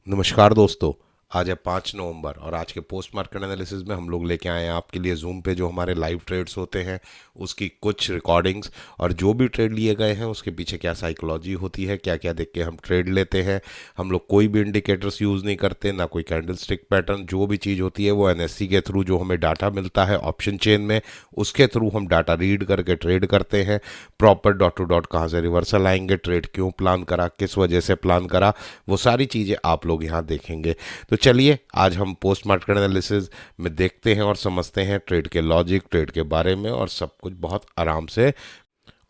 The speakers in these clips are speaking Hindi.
नमस्कार दोस्तों। आज है 5 नवंबर और आज के पोस्ट मार्केट एनालिसिस में हम लोग लेके आए हैं आपके लिए जूम पे जो हमारे लाइव ट्रेड्स होते हैं उसकी कुछ रिकॉर्डिंग्स और जो भी ट्रेड लिए गए हैं उसके पीछे क्या साइकोलॉजी होती है, क्या क्या देख के हम ट्रेड लेते हैं। हम लोग कोई भी इंडिकेटर्स यूज़ नहीं करते, ना कोई कैंडल स्टिक पैटर्न। जो भी चीज़ होती है वो एनएससी के थ्रू जो हमें डाटा मिलता है ऑप्शन चेन में, उसके थ्रू हम डाटा रीड करके ट्रेड करते हैं। प्रॉपर डॉट टू डॉट कहाँ से रिवर्सल आएंगे, ट्रेड क्यों प्लान करा, किस वजह से प्लान करा, वो सारी चीज़ें आप लोग यहाँ देखेंगे। तो चलिए आज हम पोस्ट मार्केट एनालिसिस में देखते हैं और समझते हैं ट्रेड के लॉजिक, ट्रेड के बारे में और सब कुछ बहुत आराम से।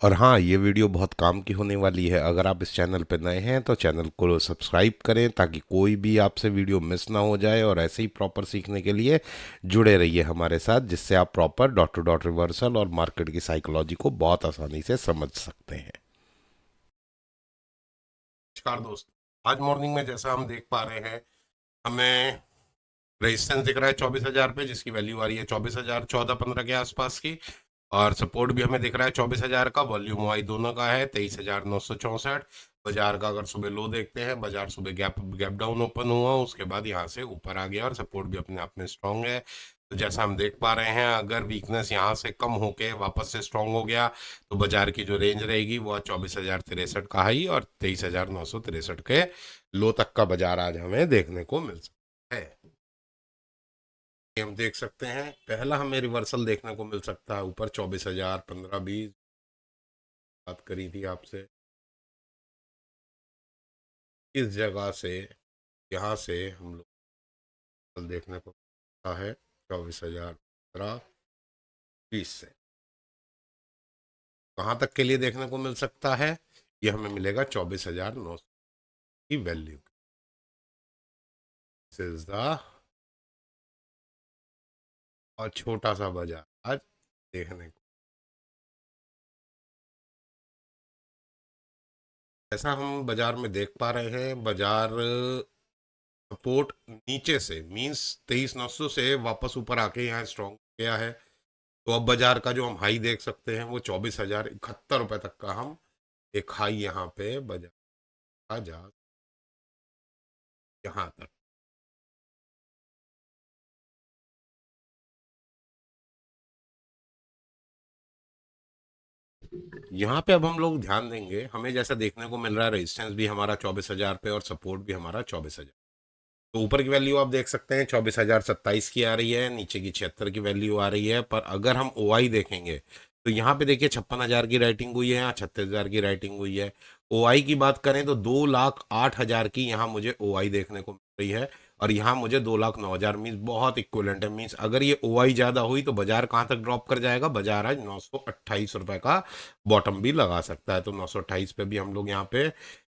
और हाँ, ये वीडियो बहुत काम की होने वाली है। अगर आप इस चैनल पर नए हैं तो चैनल को सब्सक्राइब करें ताकि कोई भी आपसे वीडियो मिस ना हो जाए, और ऐसे ही प्रॉपर सीखने के लिए जुड़े रहिए हमारे साथ, जिससे आप proper dot to dot reversal और मार्केट की साइकोलॉजी को बहुत आसानी से समझ सकते हैं। नमस्कार दोस्त। आज मॉर्निंग में जैसा हम देख पा रहे हैं, हमें रेजिस्टेंस दिख रहा है 24,000 पे, जिसकी वैल्यू आ रही है 24,000 14-15 के आसपास की। और सपोर्ट भी हमें दिख रहा है 24,000 का। वॉल्यूम वाई दोनों का है 23,964। बाजार का अगर सुबह लो देखते हैं, बाजार सुबह गैप गैप डाउन ओपन हुआ, उसके बाद यहाँ से ऊपर आ गया और सपोर्ट भी अपने आप में स्ट्रांग है। तो जैसा हम देख पा रहे हैं, अगर वीकनेस यहाँ से कम होके वापस से स्ट्रांग हो गया तो बाजार की जो रेंज रहेगी वो 24,063 का हाई और 23,963 के लो तक का बाजार आज हमें देखने को मिल सकता है। हम देख सकते हैं पहला हमें रिवर्सल देखने को मिल सकता है ऊपर 24,000 15-20 बात करी थी आपसे। इस जगह से यहाँ से हम लोग देखने को मिलता है 24,015-20 से कहाँ तक के लिए देखने को मिल सकता है। ये हमें मिलेगा 24,900 की वैल्यू। दिस इज द और छोटा सा बाजार आज देखने को। ऐसा हम बाजार में देख पा रहे हैं, बाजार सपोर्ट नीचे से मींस 23,900 से वापस ऊपर आके यहाँ स्ट्रॉन्ग गया है। तो अब बाजार का जो हम हाई देख सकते हैं वो 24,071 रुपये तक का हम एक हाई यहाँ पे बाजार का जा यहाँ तक। यहाँ पे अब हम लोग ध्यान देंगे, हमें जैसा देखने को मिल रहा है रेजिस्टेंस भी हमारा 24,000 पे और सपोर्ट भी हमारा 24,000। तो ऊपर की वैल्यू आप देख सकते हैं 24,027 की आ रही है, नीचे की 76 की वैल्यू आ रही है। पर अगर हम ओआई देखेंगे तो यहाँ पे देखिए 56,000 की राइटिंग हुई है, यहाँ 36,000 की राइटिंग हुई है। ओआई की बात करें तो 2,08,000 की यहाँ मुझे ओआई देखने को मिल रही है, और यहाँ मुझे 2,09,000 मीन्स बहुत इक्विवेलेंट है। मीन्स अगर ये ओआई ज़्यादा हुई तो बाजार कहाँ तक ड्रॉप कर जाएगा, बाजार आज 928 रुपये का बॉटम भी लगा सकता है। तो 928 पे भी हम लोग यहाँ पे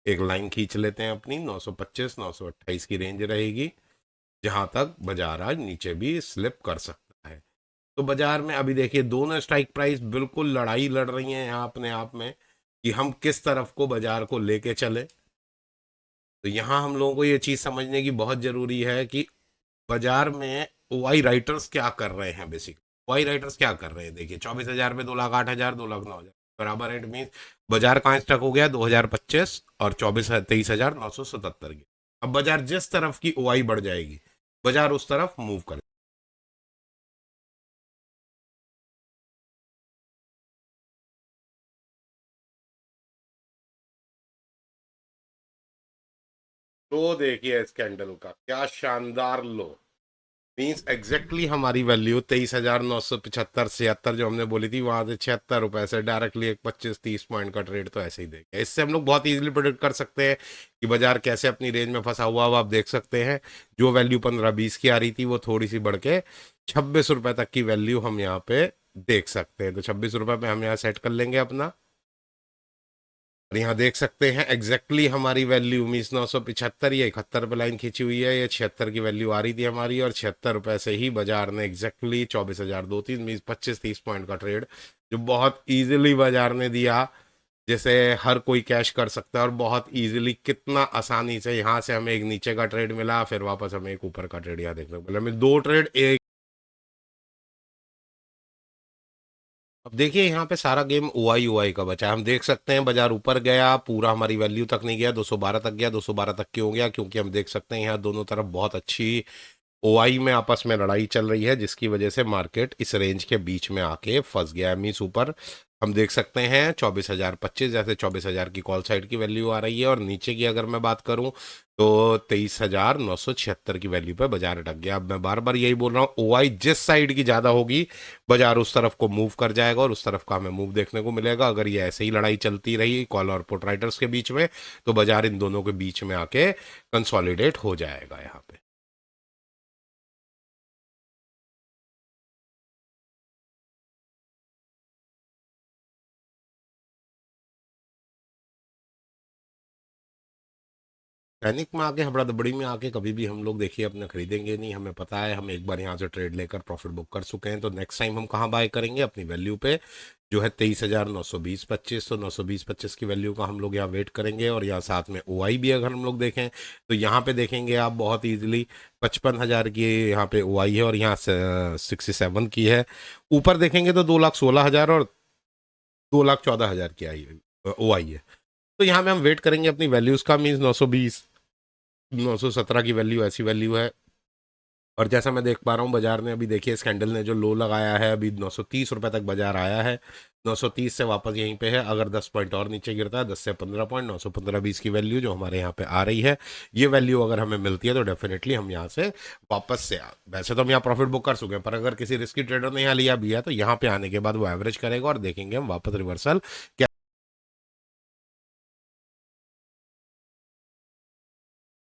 एक लाइन खींच लेते हैं अपनी। 925 928 की रेंज रहेगी जहां तक बाजार आज नीचे भी स्लिप कर सकता है। तो बाजार में अभी देखिए दोनों स्ट्राइक प्राइस बिल्कुल लड़ाई लड़ रही हैं यहाँ अपने आप में कि हम किस तरफ को बाजार को लेके चले। तो यहाँ हम लोगों को ये चीज़ समझने की बहुत ज़रूरी है कि बाजार में ओआई राइटर्स क्या कर रहे हैं। बेसिकली ओआई राइटर्स क्या कर रहे हैं, देखिए 24,000 पे 2,08,000 2,09,000 बराबर है। इट मीन बाजार कहाँ स्टक हो गया 2025 और 23,977 की। अब बाजार जिस तरफ की ओआई बढ़ जाएगी बाजार उस तरफ मूव करे। लो देखिए इस कैंडल का क्या शानदार लो। मीन्स एग्जैक्टली हमारी वैल्यू 23,975 जो हमने बोली थी वहां से 76 रुपए से डायरेक्टली एक 25-30 पॉइंट का ट्रेड तो ऐसे ही देंगे। इससे हम लोग बहुत इजीली प्रोडिक्ट कर सकते हैं कि बाजार कैसे अपनी रेंज में फंसा हुआ। अब आप देख सकते हैं जो वैल्यू 15-20 की आ रही थी वो थोड़ी सी बढ़ के 26 रुपए तक की वैल्यू हम यहाँ पे देख सकते हैं। तो 26 रुपए पे हम यहाँ सेट कर लेंगे अपना। और यहाँ देख सकते हैं एग्जैक्टली हमारी वैल्यू मीस 975, ये 71 पे लाइन खींची हुई है, ये 76 की वैल्यू आ रही थी हमारी और 76 रुपए से ही बाजार ने एग्जैक्टली 24,002-3 मीस 25-30 पॉइंट का ट्रेड जो बहुत इजीली बाजार ने दिया, जैसे हर कोई कैश कर सकता है। और बहुत इजीली कितना आसानी से यहाँ से हमें एक नीचे का ट्रेड मिला, फिर वापस हमें एक ऊपर का ट्रेड यहाँ देखने को मिला। हमें दो ट्रेड एक अब देखिए यहाँ पे सारा गेम ओआई का बचा है। हम देख सकते हैं बाजार ऊपर गया, पूरा हमारी वैल्यू तक नहीं गया, 212 तक गया। 212 तक क्यों गया? क्योंकि हम देख सकते हैं यहाँ दोनों तरफ बहुत अच्छी ओआई में आपस में लड़ाई चल रही है, जिसकी वजह से मार्केट इस रेंज के बीच में आके फंस गया है। मीन्स ऊपर हम देख सकते हैं 24,025, जैसे 24,000 की कॉल साइड की वैल्यू आ रही है, और नीचे की अगर मैं बात करूं तो 23,976 की वैल्यू पे बाजार अटक गया। अब मैं बार बार यही बोल रहा हूँ, ओआई जिस साइड की ज्यादा होगी बाजार उस तरफ को मूव कर जाएगा, और उस तरफ का हमें मूव देखने को मिलेगा। अगर ये ऐसे ही लड़ाई चलती रही कॉल और पुट राइटर्स के बीच में, तो बाजार इन दोनों के बीच में आके कंसोलिडेट हो जाएगा यहाँ पे। पैनिक में आके, हबड़ा दबड़ी में आके कभी भी हम लोग देखिए अपना खरीदेंगे नहीं। हमें पता है, हम एक बार यहाँ से ट्रेड लेकर प्रॉफिट बुक कर चुके हैं, तो नेक्स्ट टाइम हम कहाँ बाय करेंगे? अपनी वैल्यू पे, जो है 23,920.25। तो 920.25 की वैल्यू का हम लोग यहाँ वेट करेंगे। और यहाँ साथ में ओआई भी अगर हम लोग देखें तो यहाँ पे देखेंगे आप बहुत ईजिली 55,000 की यहाँ पे ओआई है, और यहाँ 67 की है। ऊपर देखेंगे तो 2,16,000 और 2,14,000 की आई ओआई है। तो यहाँ पे हम वेट करेंगे अपनी वैल्यूज का। मीन्स 920, 917 की वैल्यू ऐसी वैल्यू है। और जैसा मैं देख पा रहा हूँ बाजार ने, अभी देखिए इस कैंडल ने जो लो लगाया है, अभी 930 रुपए तक बाजार आया है। 930 से वापस यहीं पे है। अगर 10 पॉइंट और नीचे गिरता है, 10 से 15 पॉइंट, 915-20 की वैल्यू जो हमारे यहाँ पे आ रही है, ये वैल्यू अगर हमें मिलती है तो डेफिनेटली हम यहाँ से वापस से वैसे तो हम यहाँ प्रॉफिट बुक कर चुके हैं, पर अगर किसी रिस्की ट्रेडर ने यहाँ लिया भी है तो यहाँ पे आने के बाद वो एवरेज करेगा, और देखेंगे हम वापस रिवर्सल।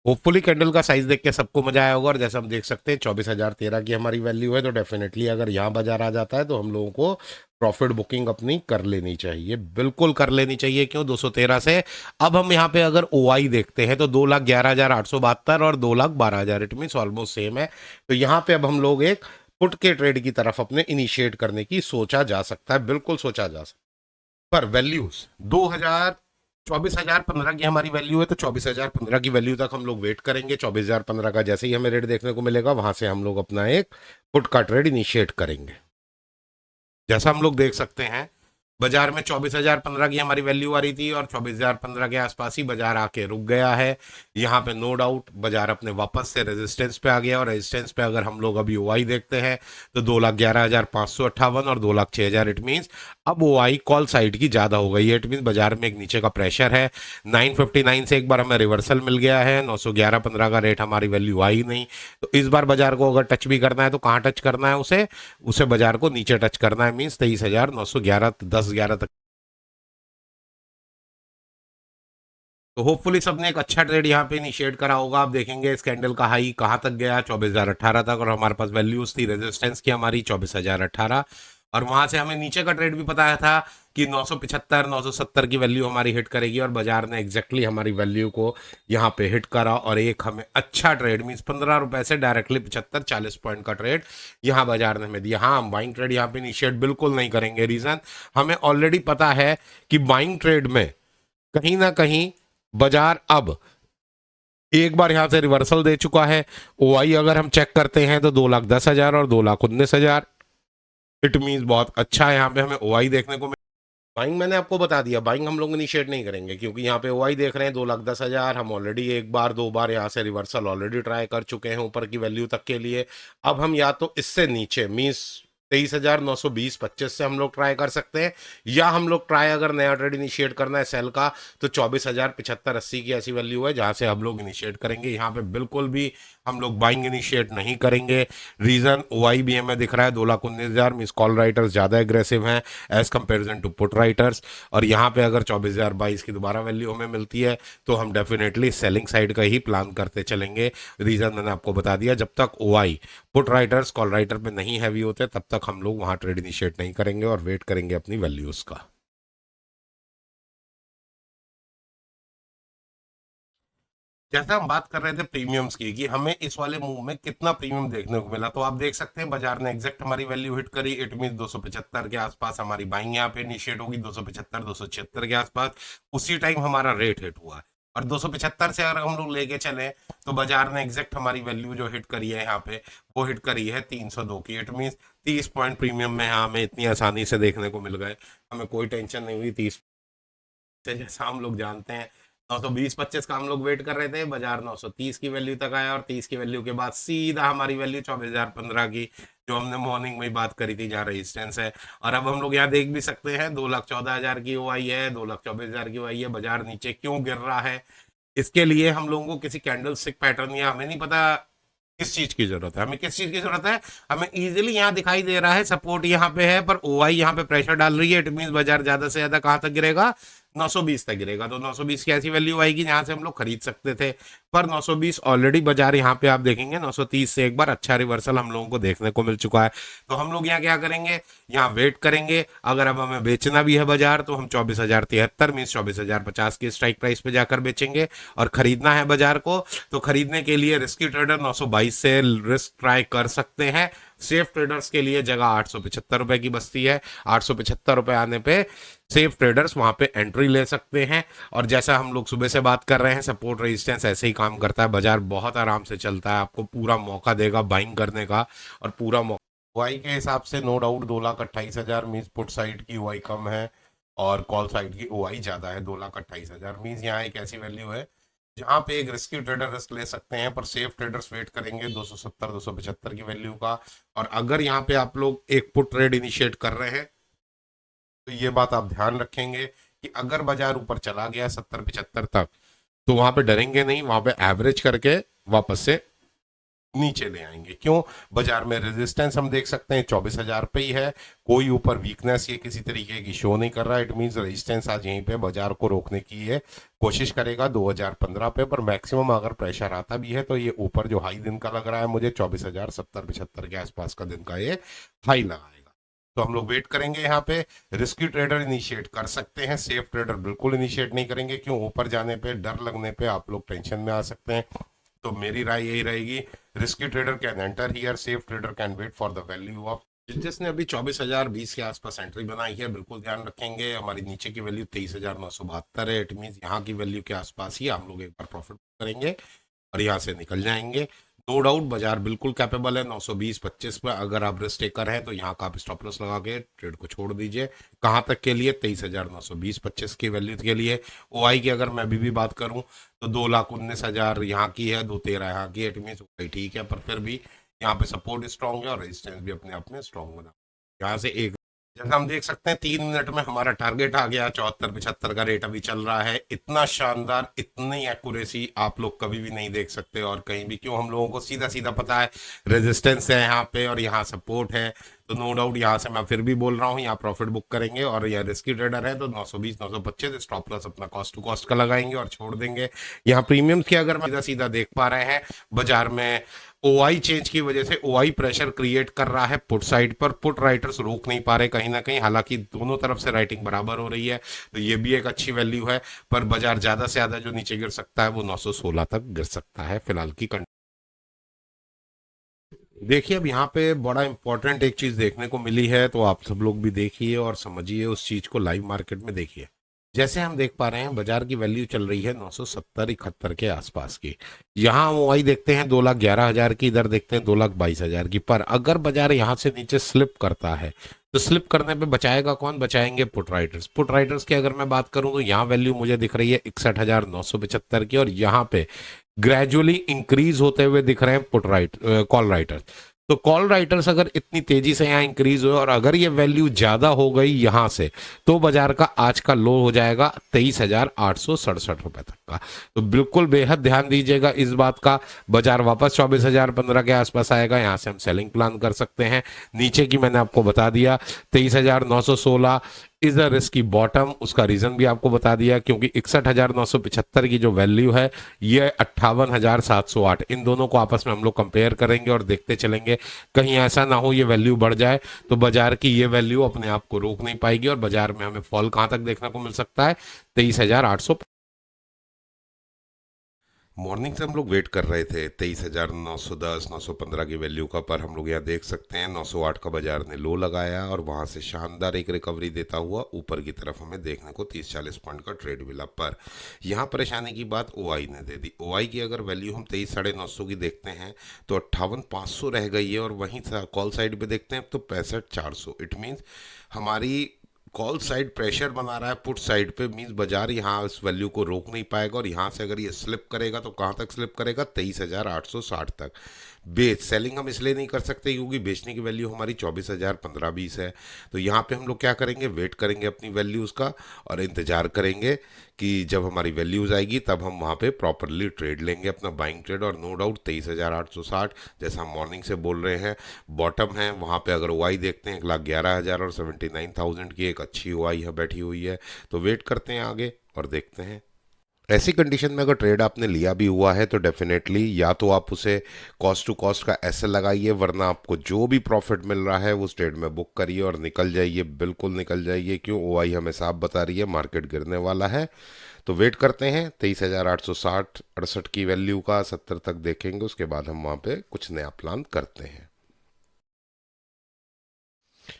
होपफुली कैंडल का साइज देख के सबको मजा आया होगा। और जैसे हम देख सकते हैं 24,013 की हमारी वैल्यू है, तो डेफिनेटली अगर यहाँ बाजार आ जाता है तो हम लोगों को प्रॉफिट बुकिंग अपनी कर लेनी चाहिए, बिल्कुल कर लेनी चाहिए। क्यों? 213 से अब हम यहाँ पे अगर ओआई देखते हैं तो 2,11,872 और 2,12,000, इट मीन ऑलमोस्ट सेम है। तो यहाँ पे अब हम लोग एक पुट के ट्रेड की तरफ अपने इनिशिएट करने की सोचा जा सकता है, बिल्कुल सोचा जा सकता है। पर वैल्यूज 24,015 की हमारी वैल्यू है, तो 24,015 की वैल्यू तक हम लोग वेट करेंगे। 24,015 का जैसे ही हमें रेट देखने को मिलेगा, वहां से हम लोग अपना एक पुट का ट्रेड इनिशिएट करेंगे। जैसा हम लोग देख सकते हैं बाजार में 24,015 की हमारी वैल्यू आ रही थी, और 24,015 के आसपास ही बाजार आके रुक गया है। यहाँ पे नो डाउट बाजार अपने वापस से रेजिस्टेंस पे आ गया, और रेजिस्टेंस पे अगर हम लोग अभी ओआई देखते हैं तो 2,11,558 और 2,06,000, इट मीन्स अब ओआई कॉल साइड की ज्यादा हो गई है। इट मीन्स बाजार में एक नीचे का प्रेशर है। 959 से एक बार हमें रिवर्सल मिल गया है। 911.15 का रेट हमारी वैल्यू आई नहीं, तो इस बार बाजार को अगर टच भी करना है तो कहाँ टच करना है? उसे उसे बाजार को नीचे टच करना है। मीन्स 23,911, 10-11 तक। तो होपफुली सबने एक अच्छा ट्रेड यहाँ पे इनिशिएट करा होगा। आप देखेंगे इस कैंडल का हाई कहाँ तक गया? 24,018 तक, और हमारे पास वैल्यूज थी रेजिस्टेंस की हमारी 24,018। और वहां से हमें नीचे का ट्रेड भी पता था कि 975, 970 की वैल्यू हमारी हिट करेगी, और बाजार ने एग्जैक्टली हमारी वैल्यू को यहाँ पे हिट करा। और एक हमें अच्छा ट्रेड, मीन 15 रुपए से डायरेक्टली 75-40 पॉइंट का ट्रेड यहाँ बाजार ने हमें दिया। हाँ, हम बाइंग ट्रेड यहाँ पे इनिशिएट बिल्कुल नहीं करेंगे। रीजन, हमें ऑलरेडी पता है कि बाइंग ट्रेड में कहीं ना कहीं बाजार अब एक बार यहां से रिवर्सल दे चुका है। ओआई अगर हम चेक करते हैं तो 2,10,000 और 2,19,000, इट मीन बहुत अच्छा है। यहाँ पे हमें ओआई देखने को। बाइंग मैंने आपको बता दिया, बाइंग हम लोग इनिशिएट नहीं करेंगे, क्योंकि यहाँ पे ओआई देख रहे हैं 2,10,000। हम ऑलरेडी एक बार दो बार यहाँ से रिवर्सल ऑलरेडी ट्राई कर चुके हैं ऊपर की वैल्यू तक के लिए। अब हम या तो इससे नीचे मीन्स 23,920-25 से हम लोग ट्राई कर सकते हैं, या हम लोग ट्राई अगर नया ट्रेड इनिशिएट करना है सेल का तो 24,075-80 की ऐसी वैल्यू है जहां से हम लोग इनिशिएट करेंगे। यहाँ पे बिल्कुल भी हम लोग बाइंग इनिशिएट नहीं करेंगे। रीजन, ओआई भी हमें दिख रहा है 2,19,000, मिस कॉल राइटर्स ज्यादा एग्रेसिव हैं as comparison to put writers. और यहाँ पे अगर 24,022 की दोबारा वैल्यू हमें मिलती है तो हम डेफिनेटली सेलिंग साइड का ही प्लान करते चलेंगे। रीजन मैंने आपको बता दिया, जब तक OI put writers call writer पे नहीं हैवी होते तब तक हम लोग वहां ट्रेड इनिशिएट नहीं करेंगे, और वेट करेंगे अपनी वैल्यूज का। जैसा हम बात कर रहे थे प्रीमियम्स की, कि हमें इस वाले मूव में कितना प्रीमियम देखने को मिला, तो आप देख सकते हैं बाजार ने एग्जैक्ट हमारी वैल्यू हिट करी। इट मीन 275 के आसपास हमारी बाइंग यहाँ पे इनिशिएट होगी, 275, 276 के आसपास उसी टाइम हमारा रेट हिट हुआ। और 275 से अगर हम लोग लेके चले तो बाजार ने एग्जैक्ट हमारी वैल्यू जो हिट करी है यहाँ पे, वो हिट करी है 302 की। इट मीन 30 पॉइंट प्रीमियम में हमें इतनी आसानी से देखने को मिल गए, हमें कोई टेंशन नहीं हुई। 30 से जैसा हम लोग जानते हैं 920-25 का हम लोग वेट कर रहे थे, बाजार 930 की वैल्यू तक आया और 30 की वैल्यू के बाद सीधा हमारी वैल्यू 24,015 की, जो हमने मॉर्निंग में ही बात करी थी, जहाँ रेजिस्टेंस है। और अब हम लोग यहाँ देख भी सकते हैं 2,14,000 की ओआई है, 2,24,000 की ओआई है। बाजार नीचे क्यों गिर रहा है, इसके लिए हम लोगों को किसी कैंडल स्टिक पैटर्न या हमें नहीं पता किस चीज की जरूरत है, हमें किस चीज की जरूरत है। हमें इजीली यहाँ दिखाई दे रहा है सपोर्ट यहाँ पे है, पर ओआई यहाँ पे प्रेशर डाल रही है। इट मीन बाजार ज्यादा से ज्यादा कहां तक गिरेगा, 920 तक गिरेगा। तो 920 की ऐसी वैल्यू आएगी जहां से हम लोग खरीद सकते थे, पर 920 ऑलरेडी बाजार यहाँ पे आप देखेंगे 930 से एक बार अच्छा रिवर्सल हम लोगों को देखने को मिल चुका है। तो हम लोग यहाँ क्या करेंगे, यहाँ वेट करेंगे। अगर अब हमें बेचना भी है बाजार तो हम 24,073 मीन 24,050 की स्ट्राइक प्राइस पे जाकर बेचेंगे। और खरीदना है बाजार को तो खरीदने के लिए रिस्की ट्रेडर 922 से रिस्क ट्राई कर सकते हैं। सेफ ट्रेडर्स के लिए जगह 875 रुपए की बचती है। 875 रुपए आने पे सेफ ट्रेडर्स वहां पे एंट्री ले सकते हैं। और जैसा हम लोग सुबह से बात कर रहे हैं, सपोर्ट रेजिस्टेंस ऐसे ही काम करता है। बाजार बहुत आराम से चलता है, आपको पूरा मौका देगा बाइंग करने का और पूरा मौका। वाई के हिसाब से no doubt 2,28,000 means put side की ओआई कम है और कॉल साइड की ओआई ज्यादा है। 2,28,000 मीन्स यहाँ एक ऐसी वैल्यू है जहां पे एक रिस्की ट्रेडर रिस्क ले सकते हैं, पर सेफ ट्रेडर्स वेट करेंगे 270-275 की वैल्यू का। और अगर यहाँ पे आप लोग एक पुट ट्रेड इनिशिएट कर रहे हैं तो ये बात आप ध्यान रखेंगे कि अगर बाजार ऊपर चला गया 70-75 तक तो वहां पे डरेंगे नहीं, वहां पे एवरेज करके वापस से नीचे ले आएंगे। क्यों, बाजार में रेजिस्टेंस हम देख सकते हैं 24,000 पे ही है, कोई ऊपर वीकनेस ये किसी तरीके की शो नहीं कर रहा है। इट मींस रेजिस्टेंस आज यहीं पे बाजार को रोकने की है कोशिश करेगा 2015 पे, पर मैक्सिमम अगर प्रेशर आता भी है तो ये ऊपर जो हाई दिन का लग रहा है मुझे 24,070-75 के आसपास का दिन का ये हाई लगाएगा। तो हम लोग वेट करेंगे यहाँ पे। रिस्की ट्रेडर इनिशिएट कर सकते हैं, सेफ ट्रेडर बिल्कुल इनिशिएट नहीं करेंगे। क्यों, ऊपर जाने पे डर लगने पे आप लोग टेंशन में आ सकते हैं। तो मेरी राय यही रहेगी, risky trader can enter here, safe trader can wait for the value of. जिसने अभी 24,020 के आसपास एंट्री बनाई है, बिल्कुल ध्यान रखेंगे हमारी नीचे की वैल्यू 23,972 है। इट मीन यहाँ की वैल्यू के आसपास ही हम लोग एक बार प्रॉफिट करेंगे और यहाँ से निकल जाएंगे। नो डाउट बाजार बिल्कुल कैपेबल है 920-25 पे। अगर आप रिस्क टेकर हैं तो यहाँ का आप स्टॉप लॉस लगा के ट्रेड को छोड़ दीजिए। कहाँ तक के लिए, 23,920-25 की वैल्यू के लिए। ओआई की अगर मैं अभी भी बात करूं तो 2,19,000 यहाँ की है, 2,13 यहाँ की। इट मीन ठीक है, पर फिर भी यहाँ पे सपोर्ट स्ट्रॉन्ग है और रेजिस्टेंस भी अपने आप में स्ट्रॉन्ग बना। यहाँ से एक जैसा हम देख सकते हैं 3 मिनट में हमारा टारगेट आ गया, 74-75 का रेट अभी चल रहा है। इतना शानदार, इतनी एक्यूरेसी आप लोग कभी भी नहीं देख सकते और कहीं भी। क्यों, हम लोगों को सीधा सीधा पता है रेजिस्टेंस है यहाँ पे और यहाँ सपोर्ट है। तो नो डाउट यहाँ से मैं फिर भी बोल रहा हूँ यहाँ प्रॉफिट बुक करेंगे। और यह रिस्की ट्रेडर है तो 920-925 स्टॉप लॉस अपना कॉस्ट टू कॉस्ट का लगाएंगे और छोड़ देंगे। यहाँ प्रीमियम्स की अगर सीधा सीधा देख पा रहे हैं, बाजार में ओआई चेंज की वजह से ओआई प्रेशर क्रिएट कर रहा है पुट साइड पर। पुट राइटर्स रोक नहीं पा रहे कहीं ना कहीं, हालांकि दोनों तरफ से राइटिंग बराबर हो रही है, तो ये भी एक अच्छी वैल्यू है। पर बाजार ज्यादा से ज्यादा जो नीचे गिर सकता है वो 916 तक गिर सकता है फिलहाल की कंडीशन। देखिए अब यहाँ पे बड़ा इंपॉर्टेंट एक चीज देखने को मिली है, तो आप सब लोग भी देखिए और समझिए उस चीज को, लाइव मार्केट में देखिए। जैसे हम देख पा रहे हैं बाजार की वैल्यू चल रही है 970-71 के आसपास की। यहाँ हम वही देखते हैं 2,11,000 की, इधर देखते हैं 2,22,000 की। पर अगर बाजार यहाँ से नीचे स्लिप करता है तो स्लिप करने पे बचाएगा कौन, बचाएंगे पुट राइटर्स। पुट राइटर्स की अगर मैं बात करूं तो यहाँ वैल्यू मुझे दिख रही है 61,975 की और यहाँ पे ग्रेजुअली इंक्रीज होते हुए दिख रहे हैं पुट राइट कॉल राइटर्स। तो कॉल राइटर्स अगर इतनी तेजी से यहाँ इंक्रीज हुए और अगर ये वैल्यू ज्यादा हो गई यहाँ से, तो बाजार का आज का लो हो जाएगा 23,867 रुपए तक का। तो बिल्कुल बेहद ध्यान दीजिएगा इस बात का। बाजार वापस 24,015 के आसपास आएगा, यहाँ से हम सेलिंग प्लान कर सकते हैं। नीचे की मैंने आपको बता दिया 23,916 इज अ रिस्की बॉटम, उसका रीजन भी आपको बता दिया, क्योंकि 61,975 की जो वैल्यू है ये 58,708, इन दोनों को आपस में हम लोग कंपेयर करेंगे और देखते चलेंगे। कहीं ऐसा ना हो ये वैल्यू बढ़ जाए तो बाजार की ये वैल्यू अपने आप को रोक नहीं पाएगी और बाजार में हमें फॉल कहां तक देखने को मिल सकता है, 23,800। मॉर्निंग से हम लोग वेट कर रहे थे 23,910 915 की वैल्यू का, पर हम लोग यहाँ देख सकते हैं 908 का बाजार ने लो लगाया और वहाँ से शानदार एक रिकवरी देता हुआ ऊपर की तरफ हमें देखने को 30-40 पॉइंट का ट्रेड मिला। पर यहाँ परेशानी की बात ओआई ने दे दी। ओआई की अगर वैल्यू हम 23,950 की देखते हैं तो 58,500 रह गई है, और वहीं कॉल साइड पे देखते हैं तो 65,400। इट मीन्स हमारी कॉल साइड प्रेशर बना रहा है पुट साइड पे, मींस बाजार यहाँ इस वैल्यू को रोक नहीं पाएगा, और यहाँ से अगर ये स्लिप करेगा तो कहाँ तक स्लिप करेगा, 23,860 तक। बेच सेलिंग हम इसलिए नहीं कर सकते क्योंकि बेचने की वैल्यू हमारी 24,015-20 है। तो यहाँ पे हम लोग क्या करेंगे, वेट करेंगे अपनी वैल्यूज़ का और इंतज़ार करेंगे कि जब हमारी वैल्यूज़ आएगी तब हम वहाँ पे प्रॉपरली ट्रेड लेंगे अपना बाइंग ट्रेड। और नो डाउट 23,860 जैसा हम मॉर्निंग से बोल रहे हैं बॉटम है, वहाँ पे अगर ओआई देखते हैं 1,11,000 और 79,000 की एक अच्छी ओआई है बैठी हुई है। तो वेट करते हैं आगे और देखते हैं। ऐसी कंडीशन में अगर ट्रेड आपने लिया भी हुआ है तो डेफिनेटली या तो आप उसे कॉस्ट टू कॉस्ट का ऐसे लगाइए, वरना आपको जो भी प्रॉफिट मिल रहा है वो ट्रेड में बुक करिए और निकल जाइए, बिल्कुल निकल जाइए। क्यों, ओआई हमें साफ बता रही है मार्केट गिरने वाला है। तो वेट करते हैं 23,860-68 की वैल्यू का 70 तक देखेंगे, उसके बाद हम वहाँ पे कुछ नया प्लान करते हैं।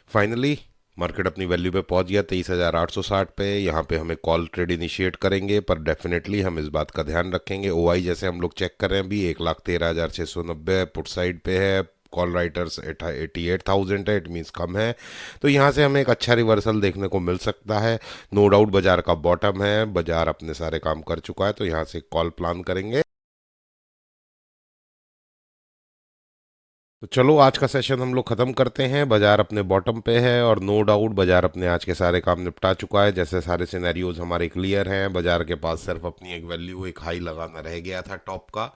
फाइनली मार्केट अपनी वैल्यू पे पहुंच गया 23,860 पे। यहाँ पे हमें कॉल ट्रेड इनिशिएट करेंगे, पर डेफिनेटली हम इस बात का ध्यान रखेंगे ओआई जैसे हम लोग चेक कर रहे हैं अभी 1,13,690 पुट साइड पे है, कॉल राइटर्स 88,000 है, इट मीन्स कम है। तो यहाँ से हमें एक अच्छा रिवर्सल देखने को मिल सकता है। नो डाउट बाजार का बॉटम है, बाजार अपने सारे काम कर चुका है, तो यहाँ से कॉल प्लान करेंगे। तो चलो आज का सेशन हम लोग ख़त्म करते हैं। बाजार अपने बॉटम पे है और नो डाउट बाजार अपने आज के सारे काम निपटा चुका है। जैसे सारे सिनेरियोज हमारे क्लियर हैं, बाजार के पास सिर्फ अपनी एक वैल्यू, एक हाई लगाना रह गया था टॉप का,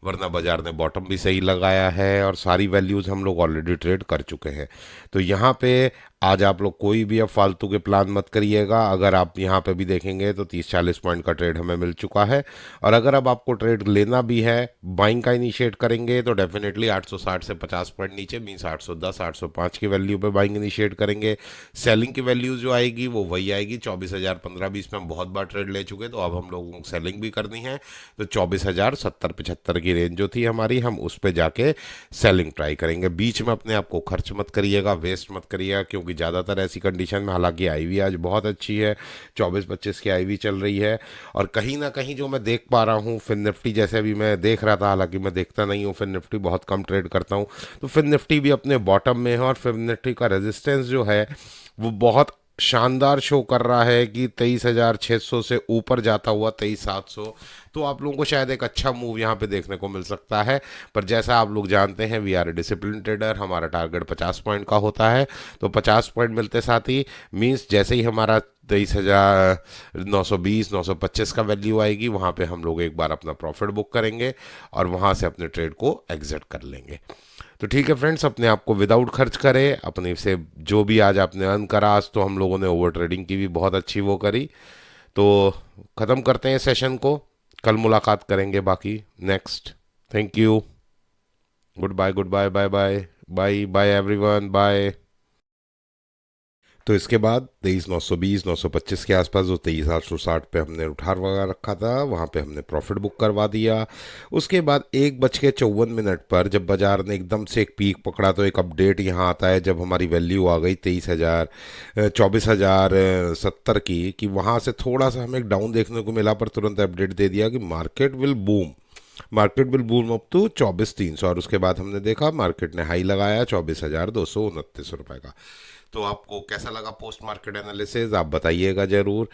वरना बाजार ने बॉटम भी सही लगाया है और सारी वैल्यूज़ हम लोग ऑलरेडी ट्रेड कर चुके हैं। तो यहाँ पे आज आप लोग कोई भी अब फालतू के प्लान मत करिएगा। अगर आप यहाँ पे भी देखेंगे तो 30-40 पॉइंट का ट्रेड हमें मिल चुका है, और अगर अब आपको ट्रेड लेना भी है, बाइंग का इनिशिएट करेंगे तो डेफिनेटली 860 से 50 पॉइंट नीचे मीन्स 810 805 की वैल्यू पे बाइंग इनिशिएट करेंगे। सेलिंग की वैल्यू जो आएगी वो वही आएगी 24,015-20 में हम बहुत बार ट्रेड ले चुके, तो अब हम लोगों को सेलिंग भी करनी है। तो 24,070-75 की रेंज जो थी हमारी, हम उस पर जाके सेलिंग ट्राई करेंगे। बीच में अपने आप को खर्च मत करिएगा, वेस्ट मत करिएगा, क्योंकि ज़्यादातर ऐसी कंडीशन में, हालांकि आईवी आज बहुत अच्छी है, 24-25 की आईवी चल रही है, और कहीं ना कहीं जो मैं देख पा रहा हूँ फिन निफ्टी जैसे अभी मैं देख रहा था, हालांकि मैं देखता नहीं हूँ फिन निफ्टी, बहुत कम ट्रेड करता हूँ, तो फिन निफ्टी भी अपने बॉटम में है और फिन निफ्टी का रेजिस्टेंस जो है वो बहुत शानदार शो कर रहा है कि 23,600 से ऊपर जाता हुआ 23,700। तो आप लोगों को शायद एक अच्छा मूव यहाँ पे देखने को मिल सकता है। पर जैसा आप लोग जानते हैं we are a discipline trader, हमारा टारगेट 50 पॉइंट का होता है। तो 50 पॉइंट मिलते साथ ही मीन्स जैसे ही हमारा 23,920 925 का वैल्यू आएगी, वहाँ पे हम लोग एक बार अपना प्रॉफिट बुक करेंगे और वहाँ से अपने ट्रेड को एग्जिट कर लेंगे। तो ठीक है फ्रेंड्स, अपने आप को विदाउट खर्च करें, अपने से जो भी आज आपने अर्न करा, आज तो हम लोगों ने ओवर ट्रेडिंग की भी बहुत अच्छी वो करी। तो ख़त्म करते हैं सेशन को, कल मुलाकात करेंगे बाकी next. Thank you, good bye, good bye, bye bye, bye bye everyone, bye. तो इसके बाद 23,920 925 के आसपास जो 23,860 पे हमने उठा वगैरह रखा था, वहाँ पे हमने प्रॉफिट बुक करवा दिया। उसके बाद 1:54 पर जब बाजार ने एकदम से एक पीक पकड़ा, तो एक अपडेट यहाँ आता है जब हमारी वैल्यू आ गई 24,070 की, वहाँ से थोड़ा सा हमें एक डाउन देखने को मिला, पर तुरंत अपडेट दे दिया कि market will boom, market will boom up to 24,300, और उसके बाद हमने देखा मार्केट ने हाई लगाया 24,229 रुपये का। तो आपको कैसा लगा पोस्ट मार्केट एनालिसिस, आप बताइएगा ज़रूर।